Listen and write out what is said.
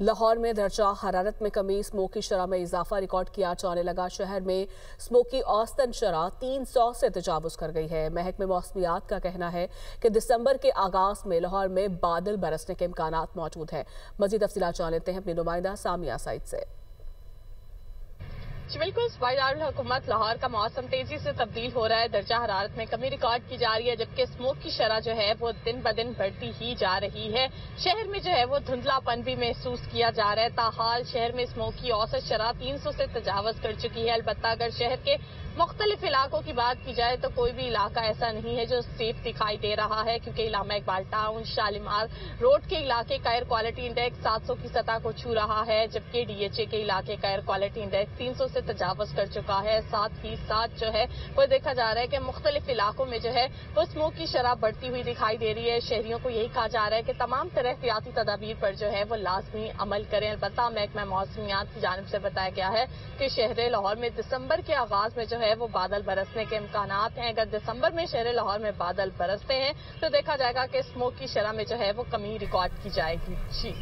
لاہور میں درجہ حرارت میں کمی، اسموکی شرح میں اضافہ ریکارڈ کیا جانے لگا۔ شہر میں اسموکی اوسطن شرح 300 سے تجاوز کر گئی ہے۔ محکمہ موسمیات کا کہنا ہے کہ دسمبر کے آغاز میں لاہور میں بادل برسنے کے امکانات موجود ہیں۔ مزید تفصیلات جان لیتے ہیں اپنی نمائندہ سامیہ سعید سے۔ بالکل صوبائی دارالحکومت لاہور کا موسم تیزی سے تبدیل ہو رہا ہے۔ درجہ حرارت میں کمی ریکارڈ کی جا رہی ہے، جبکہ اسموک کی شرح جو ہے وہ دن بدن بڑھتی ہی جا رہی ہے۔ شہر میں جو ہے وہ دھندلا پن بھی محسوس کیا جا رہا ہے۔ تاحال شہر میں اسموک کی اوسط شرح 300 سے تجاوز کر چکی ہے۔ البتہ اگر شہر کے مختلف علاقوں کی بات کی جائے تو کوئی بھی علاقہ ایسا نہیں ہے جو سیف دکھائی دے رہا ہے، کیونکہ علامہ اقبال ٹاؤن، شالیمار روڈ کے علاقے کا ایئر کوالٹی انڈیکس 700 کی سطح کو چھو رہا ہے، جبکہ ڈی ایچ اے کے علاقے کا ایئر کوالٹی انڈیکس 300 سے تجاوز کر چکا ہے۔ ساتھ ہی ساتھ جو ہے وہ دیکھا جا رہا ہے کہ مختلف علاقوں میں جو ہے وہ اسموک کی شرح بڑھتی ہوئی دکھائی دے رہی ہے۔ شہریوں کو یہی کہا جا رہا ہے کہ تمام طرح احتیاطی تدابیر پر جو ہے وہ لازمی عمل کریں۔ البتہ محکمہ موسمیات کی جانب سے بتایا گیا ہے کہ شہر لاہور میں دسمبر کے آغاز میں جو ہے وہ بادل برسنے کے امکانات ہیں۔ اگر دسمبر میں شہر لاہور میں بادل برستے ہیں تو دیکھا جائے گا کہ اسموک کی شرح میں جو ہے وہ کمی ریکارڈ کی جائے گی۔